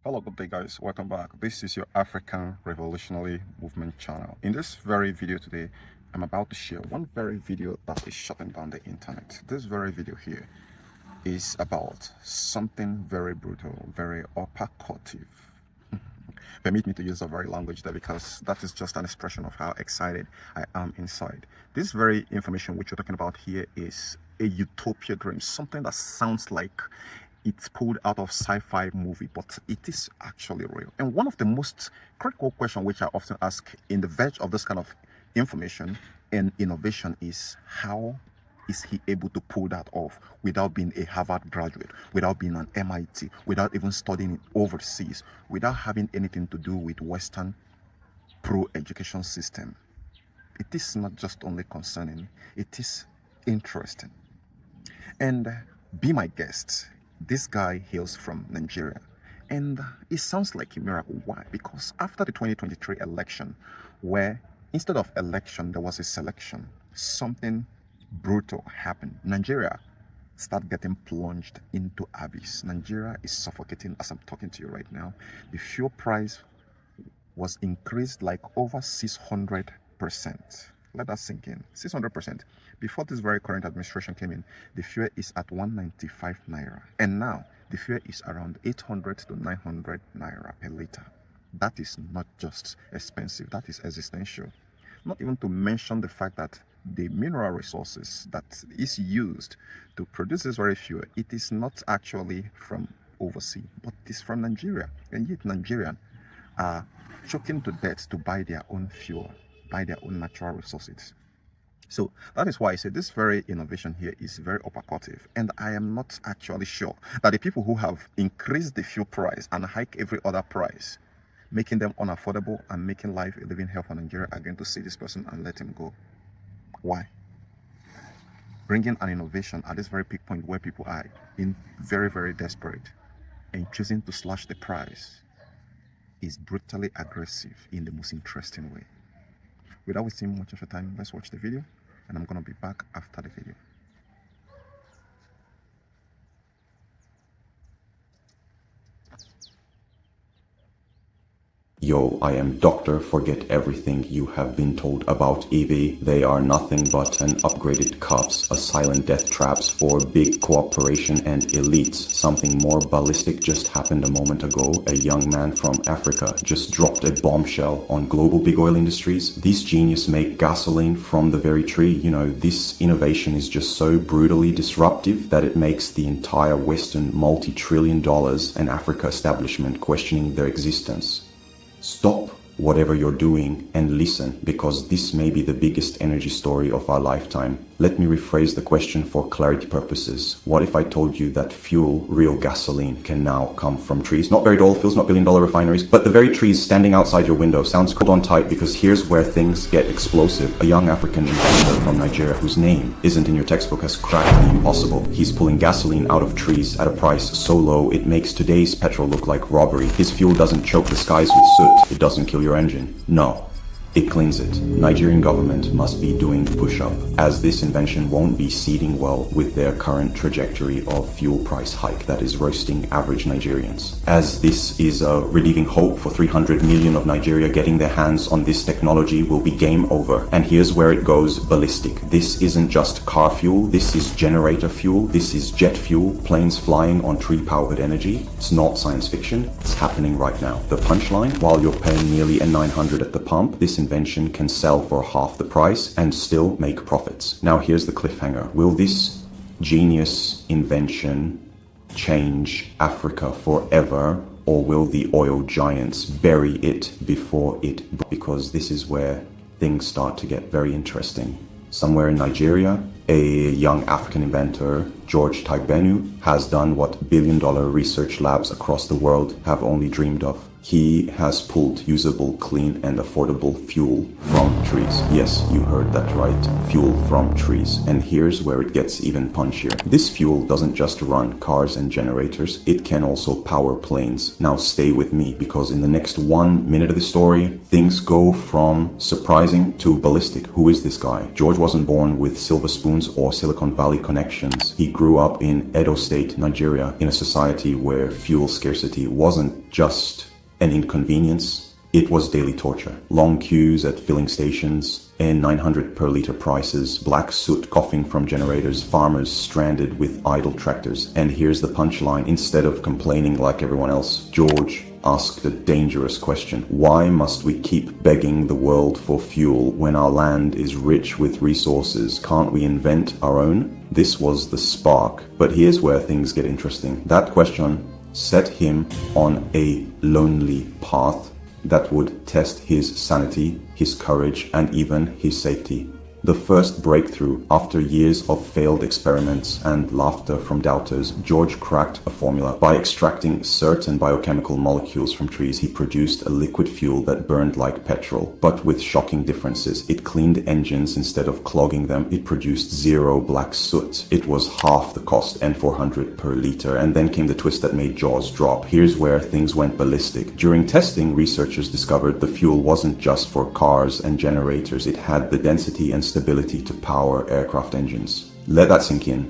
Hello, good day guys, welcome back. This is your African Revolutionary Movement channel. In this very video today, I'm about to share one very video that is shutting down the internet. This very video here is about something very brutal, very uppercuttive. Permit me to use a very language there because that is just an expression of how excited I am inside. This very information which we're talking about here is a utopia dream, something that sounds like it's pulled out of sci-fi movie, but it is actually real. And one of the most critical questions which I often ask in the verge of this kind of information and innovation is, how is he able to pull that off without being a Harvard graduate, without being an MIT, without even studying overseas, without having anything to do with Western pro-education system? It is not just only concerning, it is interesting. And be my guest. This guy hails from Nigeria, and it sounds like a miracle. Why? Because after the 2023 election, where instead of election there was a selection, something brutal happened. Nigeria started getting plunged into abyss. Nigeria is suffocating as I'm talking to you right now. The fuel price was increased like over 600%. Let that sink in. 600%. Before this very current administration came in, the fuel is at 195 naira. And now, the fuel is around 800 to 900 naira per liter. That is not just expensive, that is existential. Not even to mention the fact that the mineral resources that is used to produce this very fuel, it is not actually from overseas, but it is from Nigeria. And yet Nigerians are choking to death to buy their own fuel, buy their own natural resources. So that is why I say this very innovation here is very uppercuttive, and I am not actually sure that the people who have increased the fuel price and hike every other price, making them unaffordable and making life a living hell for Nigeria, are going to see this person and let him go. Why? Bringing an innovation at this very peak point where people are in very, very desperate and choosing to slash the price is brutally aggressive in the most interesting way. Without wasting much of your time, let's watch the video, and I'm going to be back after the video. Yo, I am Doctor Forget Everything you have been told about EV. They are nothing but an upgraded cops, a silent death traps for big corporation and elites. Something more ballistic just happened a moment ago. A young man from Africa just dropped a bombshell on global big oil industries. These genius make gasoline from the very tree. You know, this innovation is just so brutally disruptive that it makes the entire Western multi-trillion dollars and Africa establishment questioning their existence. Stop whatever you're doing and listen, because this may be the biggest energy story of our lifetime. Let me rephrase the question for clarity purposes. What if I told you that fuel, real gasoline, can now come from trees? Not buried oil fields, not billion-dollar refineries, but the very trees standing outside your window. Sounds cool on tight, because here's where things get explosive. A young African inventor from Nigeria, whose name isn't in your textbook, has cracked the impossible. He's pulling gasoline out of trees at a price so low it makes today's petrol look like robbery. His fuel doesn't choke the skies with soot. It doesn't kill your engine. No. It cleans it. Nigerian government must be doing push-up, as this invention won't be seeding well with their current trajectory of fuel price hike that is roasting average Nigerians. As this is a relieving hope for 300 million of Nigeria getting their hands on this technology will be game over. And here's where it goes ballistic. This isn't just car fuel, this is generator fuel, this is jet fuel, planes flying on tree-powered energy. It's not science fiction, it's happening right now. The punchline, while you're paying nearly a 900 at the pump, this invention can sell for half the price and still make profits. Now here's the cliffhanger. Will this genius invention change Africa forever, or will the oil giants bury it before it? Because this is where things start to get very interesting. Somewhere in Nigeria, a young African inventor, George Tagbenu, has done what billion-dollar research labs across the world have only dreamed of. He has pulled usable, clean, and affordable fuel from trees. Yes, you heard that right. Fuel from trees. And here's where it gets even punchier. This fuel doesn't just run cars and generators, it can also power planes. Now stay with me, because in the next 1 minute of the story, things go from surprising to ballistic. Who is this guy? George wasn't born with silver spoons or Silicon Valley connections. He grew up in Edo State, Nigeria, in a society where fuel scarcity wasn't just an inconvenience, it was daily torture. Long queues at filling stations, and 900 per liter prices, black soot coughing from generators, farmers stranded with idle tractors. And here's the punchline. Instead of complaining like everyone else, George asked a dangerous question. Why must we keep begging the world for fuel when our land is rich with resources? Can't we invent our own? This was the spark. But here's where things get interesting. That question set him on a lonely path that would test his sanity, his courage, and even his safety. The first breakthrough, after years of failed experiments and laughter from doubters, George cracked a formula. By extracting certain biochemical molecules from trees, he produced a liquid fuel that burned like petrol, but with shocking differences. It cleaned engines instead of clogging them. It produced zero black soot. It was half the cost, and 400 per liter. And then came the twist that made jaws drop. Here's where things went ballistic. During testing, researchers discovered the fuel wasn't just for cars and generators. It had the density and stability to power aircraft engines. Let that sink in.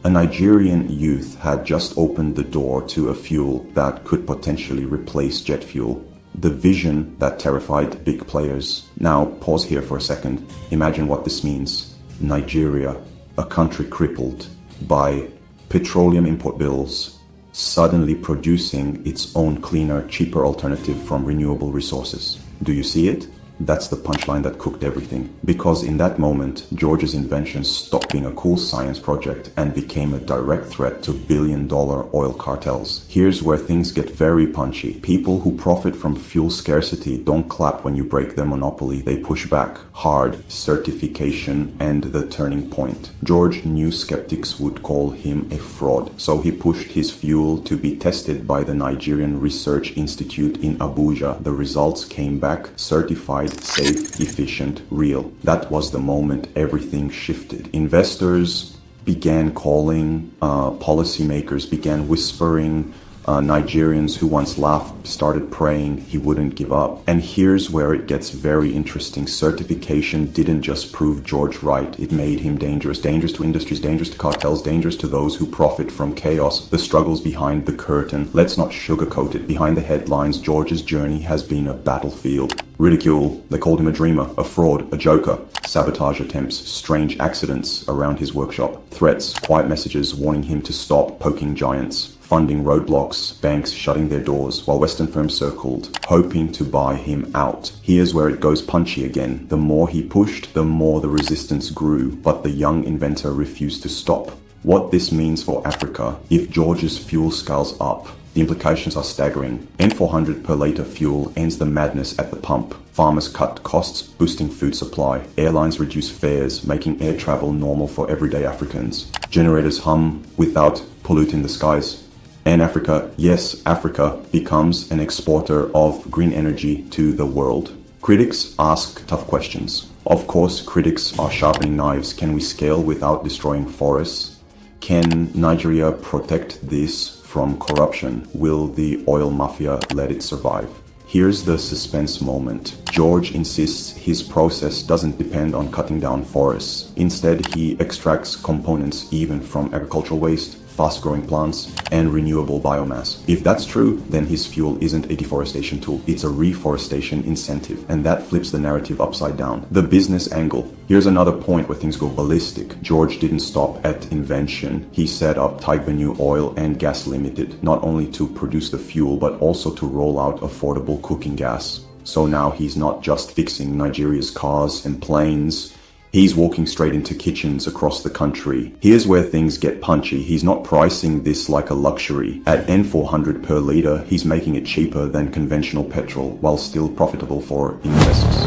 A Nigerian youth had just opened the door to a fuel that could potentially replace jet fuel. The vision that terrified big players. Now, pause here for a second. Imagine what this means. Nigeria, a country crippled by petroleum import bills, suddenly producing its own cleaner, cheaper alternative from renewable resources. Do you see it? That's the punchline that cooked everything. Because in that moment, George's invention stopped being a cool science project and became a direct threat to billion-dollar oil cartels. Here's where things get very punchy. People who profit from fuel scarcity don't clap when you break their monopoly. They push back hard. Certification and the turning point. George knew skeptics would call him a fraud, so he pushed his fuel to be tested by the Nigerian Research Institute in Abuja. The results came back certified, safe, efficient, real. That was the moment everything shifted. Investors began calling, policymakers began whispering, Nigerians who once laughed started praying he wouldn't give up. And here's where it gets very interesting. Certification didn't just prove George right, it made him dangerous. Dangerous to industries, dangerous to cartels, dangerous to those who profit from chaos, the struggles behind the curtain. Let's not sugarcoat it. Behind the headlines, George's journey has been a battlefield. Ridicule, they called him a dreamer, a fraud, a joker. Sabotage attempts, strange accidents around his workshop. Threats, quiet messages warning him to stop poking giants. Funding roadblocks, banks shutting their doors, while Western firms circled, hoping to buy him out. Here's where it goes punchy again. The more he pushed, the more the resistance grew, but the young inventor refused to stop. What this means for Africa, if George's fuel scales up, the implications are staggering. N400 per liter fuel ends the madness at the pump. Farmers cut costs, boosting food supply. Airlines reduce fares, making air travel normal for everyday Africans. Generators hum without polluting the skies. And Africa, yes, Africa becomes an exporter of green energy to the world. Critics ask tough questions. Of course, critics are sharpening knives. Can we scale without destroying forests? Can Nigeria protect this from corruption? Will the oil mafia let it survive? Here's the suspense moment. George insists his process doesn't depend on cutting down forests. Instead, he extracts components even from agricultural waste, fast-growing plants, and renewable biomass. If that's true, then his fuel isn't a deforestation tool, it's a reforestation incentive, and that flips the narrative upside down. The business angle. Here's another point where things go ballistic. George didn't stop at invention. He set up Tiger Oil and Gas Limited, not only to produce the fuel, but also to roll out affordable cooking gas. So now he's not just fixing Nigeria's cars and planes, he's walking straight into kitchens across the country. Here's where things get punchy. He's not pricing this like a luxury. At N400 per liter, he's making it cheaper than conventional petrol while still profitable for investors.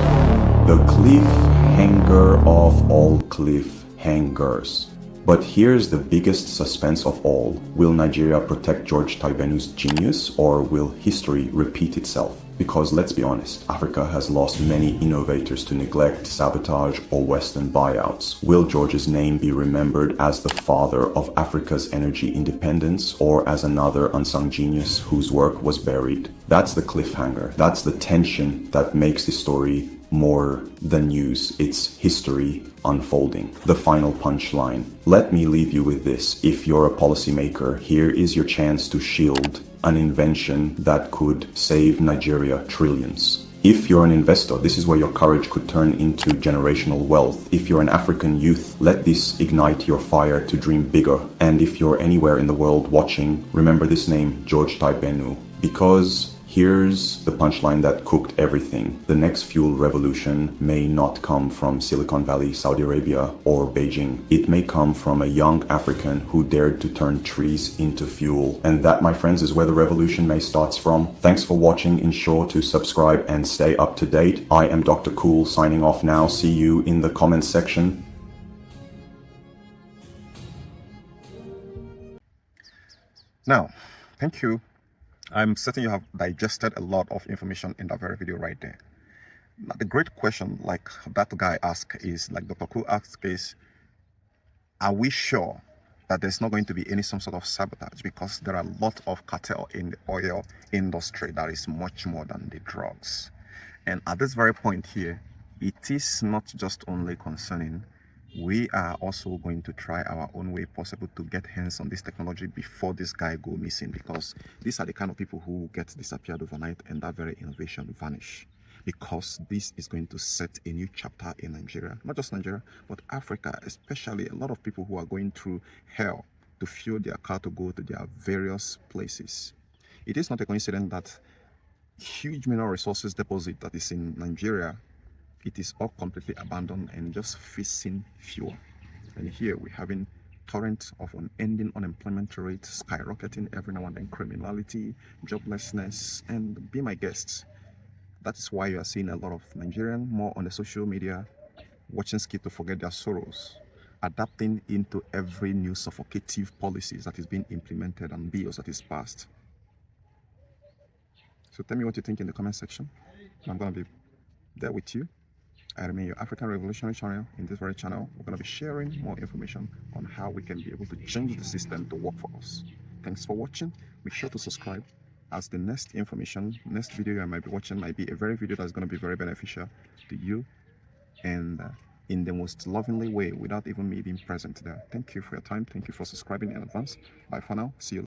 The cliffhanger of all cliffhangers. But here's the biggest suspense of all. Will Nigeria protect George Taibenu's genius, or will history repeat itself? Because let's be honest, Africa has lost many innovators to neglect, sabotage, or Western buyouts. Will George's name be remembered as the father of Africa's energy independence, or as another unsung genius whose work was buried? That's the cliffhanger. That's the tension that makes the story more than news, it's history unfolding. The final punchline. Let me leave you with this. If you're a policymaker, here is your chance to shield an invention that could save Nigeria trillions. If you're an investor, this is where your courage could turn into generational wealth. If you're an African youth, let this ignite your fire to dream bigger. And if you're anywhere in the world watching, remember this name, George Taibenu, because here's the punchline that cooked everything. The next fuel revolution may not come from Silicon Valley, Saudi Arabia, or Beijing. It may come from a young African who dared to turn trees into fuel. And that, my friends, is where the revolution may start from. Thanks for watching. Ensure to subscribe and stay up to date. I am Dr. Cool signing off now. See you in the comments section. Now, thank you. I'm certain you have digested a lot of information in that very video right there. Now, the great question, like that guy asked, is like Dr. Cool asked, is are we sure that there's not going to be some sort of sabotage? Because there are a lot of cartel in the oil industry that is much more than the drugs. And at this very point here, it is not just only concerning. We are also going to try our own way possible to get hands on this technology before this guy go missing, because these are the kind of people who get disappeared overnight and that very innovation vanish. Because this is going to set a new chapter in Nigeria, not just Nigeria, but Africa, especially a lot of people who are going through hell to fuel their car to go to their various places. It is not a coincidence that huge mineral resources deposit that is in Nigeria, it is all completely abandoned and just facing fuel. And here we're having torrent of unending unemployment rate skyrocketing every now and then, criminality, joblessness, and be my guests. That's why you are seeing a lot of Nigerians more on the social media watching skit to forget their sorrows, adapting into every new suffocative policies that is being implemented and bills that is passed. So tell me what you think in the comment section. I'm going to be there with you. I remain your African Revolutionary channel. In this very channel, we're going to be sharing more information on how we can be able to change the system to work for us. Thanks for watching. Make sure to subscribe, as the next video I might be watching might be a very video that's going to be very beneficial to you, and in the most lovingly way, without even me being present there. Thank you for your time. Thank you for subscribing in advance. Bye for now. See you later.